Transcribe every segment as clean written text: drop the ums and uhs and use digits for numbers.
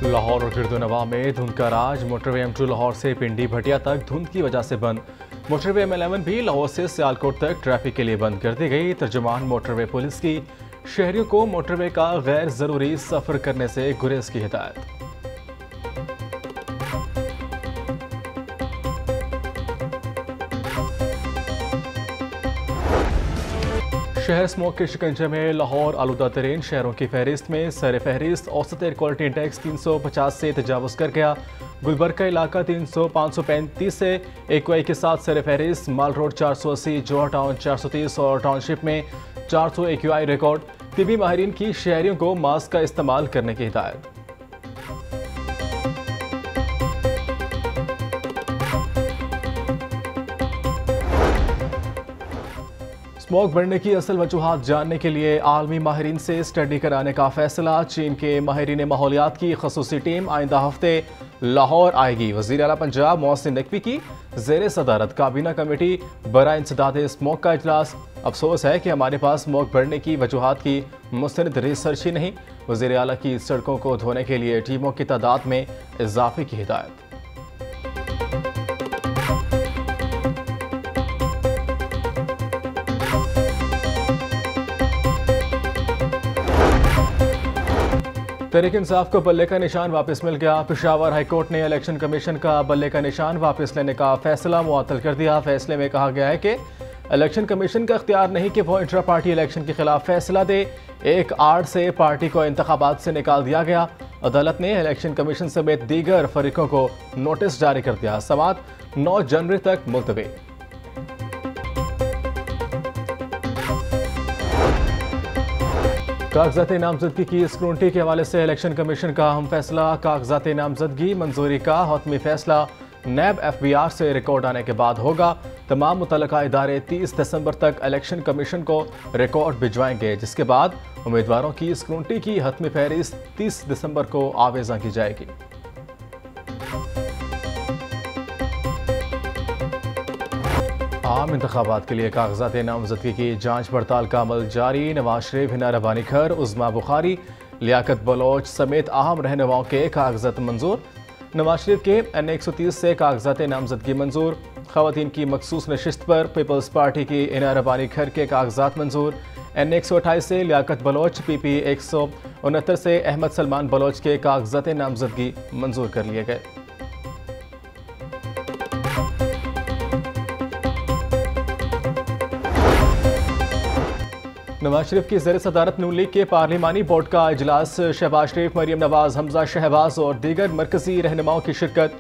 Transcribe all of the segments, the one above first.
लाहौर और गिरदोनवा में धुंध का राज। मोटरवे M2 लाहौर से पिंडी भटिया तक धुंध की वजह से बंद। मोटरवे M11 भी लाहौर से सियालकोट तक ट्रैफिक के लिए बंद कर दी गई। तर्जुमान मोटरवे पुलिस की शहरियों को मोटरवे का गैर जरूरी सफर करने से गुरेज की हिदायत। शहर स्मोक के शिकंजे में लाहौर आलूदा तरीन शहरों की फहरिस्त में सर फहरिस्त। औसत एयर क्वालिटी इंडेक्स 350 से तजावुज कर गया। गुलबर्ग का इलाका 535 से AQI के साथ सर फहरिस्त। माल रोड 480, जोहर टाउन 430 और टाउनशिप में 400 AQI रिकॉर्ड। तिबी माहिरीन की शहरियों को मास्क का इस्तेमाल करने की हिदायत। स्मोक बढ़ने की असल वजूहात जानने के लिए आलमी माहिरीन से स्टडी कराने का फैसला। चीन के माहिरीन माहौलियात की खसूसी टीम आइंदा हफ्ते लाहौर आएगी। वज़ीर आला पंजाब मोहसिन नकवी की ज़ेर सदारत काबीना कमेटी बराए इंसदाद स्मोक का इजलास। अफसोस है कि हमारे पास स्मोक बढ़ने की वजूहात की मुस्तनद रिसर्च ही नहीं। वज़ीर आला की सड़कों को धोने के लिए टीमों की तादाद में इजाफे की हिदायत। तहरीक इंसाफ को बल्ले का निशान वापस मिल गया। पेशावर हाईकोर्ट ने इलेक्शन कमीशन का बल्ले का निशान वापस लेने का फैसला मुअत्तल कर दिया। फैसले में कहा गया है कि इलेक्शन कमीशन का इख्तियार नहीं कि वो इंट्रा पार्टी इलेक्शन के खिलाफ फैसला दे। एक आड़ से पार्टी को इंतखाबात से निकाल दिया गया। अदालत ने इलेक्शन कमीशन समेत दीगर फरीकों को नोटिस जारी कर दिया। समात 9 जनवरी तक मुलतवी। कागजात नामजदगी की स्क्रूटनी के हवाले से इलेक्शन कमीशन का अहम फैसला। कागजात नामजदगी मंजूरी का हतमी फैसला नैब FBR से रिकॉर्ड आने के बाद होगा। तमाम मुतल्लिका इदारे 30 दिसंबर तक इलेक्शन कमीशन को रिकॉर्ड भिजवाएंगे, जिसके बाद उम्मीदवारों की स्क्रूटनी की हतमी फहरिस्त 30 दिसंबर को आवेजा की जाएगी। आम इंतखाबात के लिए कागजात नामजदगी की जांच पड़ताल का अमल जारी। नवाज शरीफ, हिना रबानी खर, उज़मा बुखारी, लियाकत बलोच समेत अहम रहनुमाओं के कागजात मंजूर। नवाज शरीफ के N130 से कागजात नामजदगी मंजूर। खवातीन की मखसूस नशिस्त पर पीपल्स पार्टी की हिना रबानी खर के कागजात मंजूर। N128 से लियाकत बलोच, PP 169 से अहमद सलमान बलोच के कागजात नामजदगी मंजूर कर लिए गए। नवाज शरीफ की ज़ेर सदारत नून लीग के पार्लिमानी बोर्ड का इजलास। शहबाज शरीफ, मरियम नवाज, हमजा शहबाज और दीगर मरकजी रहनुमाओं की शिरकत।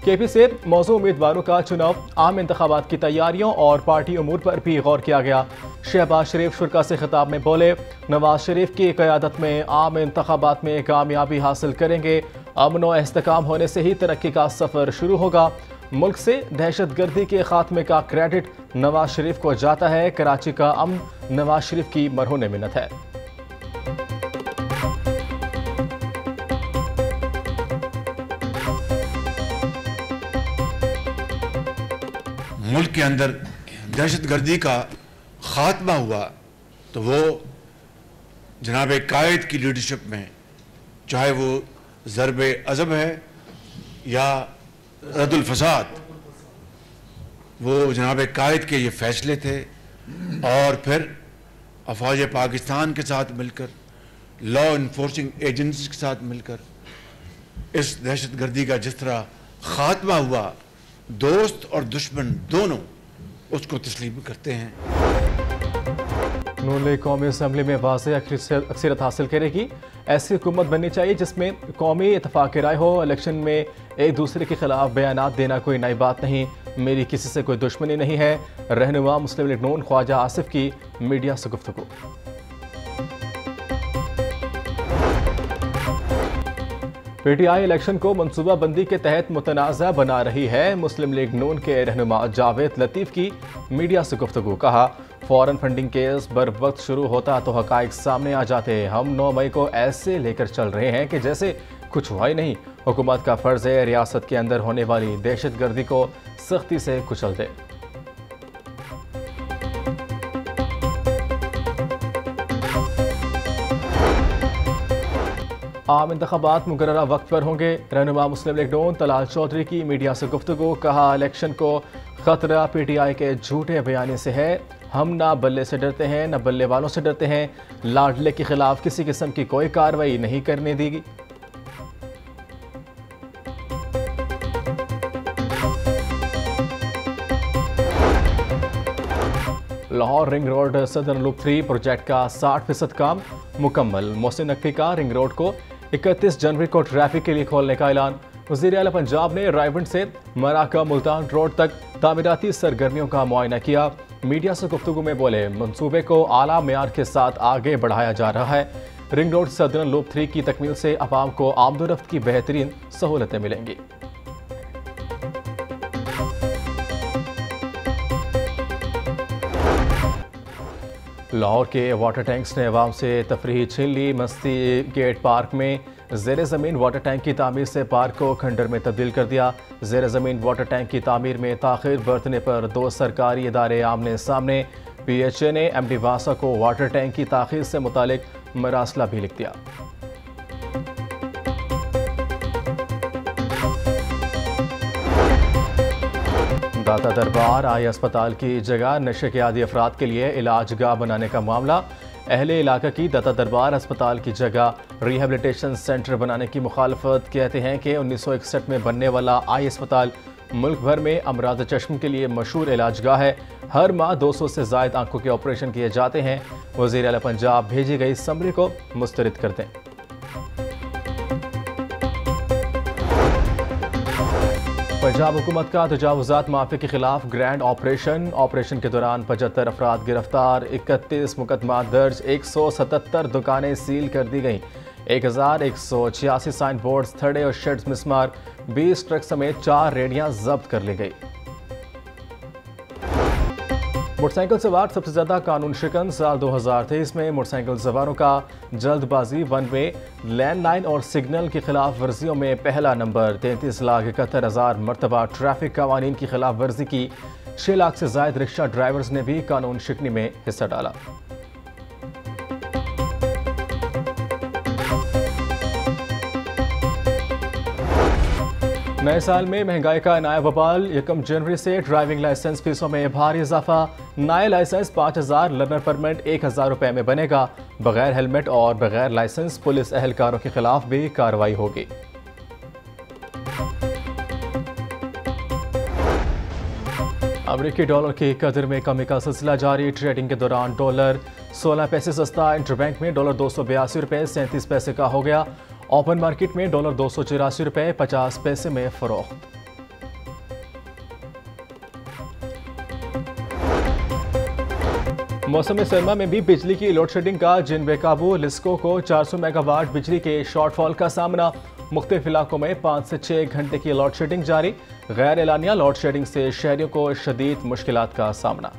KP से मौजूद उम्मीदवारों का चुनाव, आम इंतखाबात की तैयारियों और पार्टी उमूर पर भी गौर किया गया। शहबाज शरीफ शुरा से खिताब में बोले, नवाज शरीफ की क़यादत में आम इंतखाबात में कामयाबी हासिल करेंगे। अमन व इस्तेकाम होने से ही तरक्की का सफ़र शुरू होगा। मुल्क से दहशत गर्दी के खात्मे का क्रेडिट नवाज शरीफ को जाता है। कराची का अमन नवाज शरीफ की मरहून मिन्नत है। मुल्क के अंदर दहशत गर्दी का खात्मा हुआ तो वो जनाब कायद की लीडरशिप में, चाहे वो ज़रब अज़ब है या रद्दुल फसाद, वो जनाब कायद के ये फैसले थे। और फिर अफवाज पाकिस्तान के साथ मिलकर, लॉ इन्फोर्सिंग एजेंसीज के साथ मिलकर इस दहशत गर्दी का जिस तरह खात्मा हुआ, दोस्त और दुश्मन दोनों उसको तस्लीम करते हैं। नून लीग कौमी असम्बली में वाज़ेह अक्सरियत हासिल करेगी। ऐसी हुकूमत बननी चाहिए जिसमें कौमी इत्तफाक राय हो। इलेक्शन में एक दूसरे के खिलाफ बयानात देना कोई नई बात नहीं। मेरी किसी से कोई दुश्मनी नहीं है। रहनुमा मुस्लिम लीग नून ख्वाजा आसिफ की मीडिया से गुफ्तगू। PTI इलेक्शन को मनसूबाबंदी के तहत मुतनाज़ा बना रही है। मुस्लिम लीग नून के रहनुमा जावेद लतीफ़ की मीडिया से गुफ्तगू। कहा, फॉरेन फंडिंग केस बर वक्त शुरू होता तो हकाइक सामने आ जाते। हम 9 मई को ऐसे लेकर चल रहे हैं कि जैसे कुछ हुआ ही नहीं। हुकूमत का फ़र्ज़ है रियासत के अंदर होने वाली दहशत गर्दी को सख्ती से कुचल दे। आम इंतखाबात मुकर्ररा वक्त पर होंगे। रहनुमा मुस्लिम लीग नून तलाल चौधरी की मीडिया से गुफ्तगू, कहा इलेक्शन को खतरा PTI के झूठे बयानी से है। हम ना बल्ले से डरते हैं न बल्ले वालों से डरते हैं। लाडले के खिलाफ किसी किस्म की कोई कार्रवाई नहीं करने देगी। Lahore ring road southern loop 3 project का 60% काम मुकम्मल। मोहसिन नकवी का रिंग रोड को 31 जनवरी को ट्रैफिक के लिए खोलने का ऐलान। वज़ीर आला पंजाब ने रायवंड से मराका मुल्तान रोड तक तामीराती सरगर्मियों का मुआयना किया। मीडिया से गुफ्तगू में बोले, मंसूबे को आला मेयार के साथ आगे बढ़ाया जा रहा है। रिंग रोड सदर्न लूप 3 की तकमील से अवाम को आमदोरफ्त की बेहतरीन सहूलतें मिलेंगी। लाहौर के वाटर टैंक्स ने अवाम से तफरीह छीन ली। मस्ती गेट पार्क में ज़ेर ज़मीन वाटर टैंक की तामीर से पार्क को खंडर में तब्दील कर दिया। ज़ेर ज़मीन वाटर टैंक की तामीर में ताख़ीर बरतने पर 2 सरकारी इदारे आमने सामने। PHA ने MD वासा को वाटर टैंक की ताख़ीर से मुतालिक मरासला भी लिख दिया। दाता दरबार आई अस्पताल की जगह नशे के आदी अफराद के लिए इलाज गाह बनाने का मामला। अहले इलाका की दाता दरबार अस्पताल की जगह रिहेबिलिटेशन सेंटर बनाने की मुखालफत। कहते हैं कि 1961 में बनने वाला आई अस्पताल मुल्क भर में अमराज चश्म के लिए मशहूर इलाज गाह है। हर माह 200 से ज़ायद आंखों के ऑपरेशन किए जाते हैं। वज़ीर आला पंजाब भेजी गई समरी को मुस्तरद कर दें। पंजाब हुकूमत का तजावुज़ात माफिया के खिलाफ ग्रैंड ऑपरेशन के दौरान 75 अफराद गिरफ्तार, 31 मुकदमा दर्ज, 177 दुकानें सील कर दी गईं, 1186 साइन बोर्ड्स, थड़े और शेड्स मिसमार, 20 ट्रक समेत 4 रेडियां जब्त कर ली गई। मोटरसाइकिल सवार सबसे ज्यादा कानून शिकन। साल 2023 में मोटरसाइकिल सवारों का जल्दबाजी, वन वे, लैंडलाइन और सिग्नल की खिलाफ वर्जियों में पहला नंबर। 33,71,000 मरतबा ट्रैफिक कवानीन की खिलाफ वर्जी की। 6 लाख से ज्यादा रिक्शा ड्राइवर्स ने भी कानून शिकनी में हिस्सा डाला। नए साल में महंगाई का नया बवाल। 1 जनवरी से ड्राइविंग लाइसेंस फीसों में भारी इजाफा। नए लाइसेंस 5,000, लर्नर परमिट 1,000 रुपए में बनेगा। बगैर हेलमेट और बगैर लाइसेंस पुलिस एहलकारों के खिलाफ भी कार्रवाई होगी। अमेरिकी डॉलर की कदर में कमी का सिलसिला जारी। ट्रेडिंग के दौरान डॉलर 16 पैसे सस्ता। इंटरबैंक में डॉलर 282 रुपए 37 पैसे का हो गया। ओपन मार्केट में डॉलर 284 रुपए 50 पैसे में फरोख्त। मौसम सरमा में भी बिजली की लोड शेडिंग का जिन बेकाबू। लिस्को को 400 मेगावाट बिजली के शॉर्टफॉल का सामना। मुख्तलिफ इलाकों में 5 से 6 घंटे की लोड शेडिंग जारी। गैर एलानिया लोड शेडिंग से शहरियों को शदीद मुश्किलात का सामना।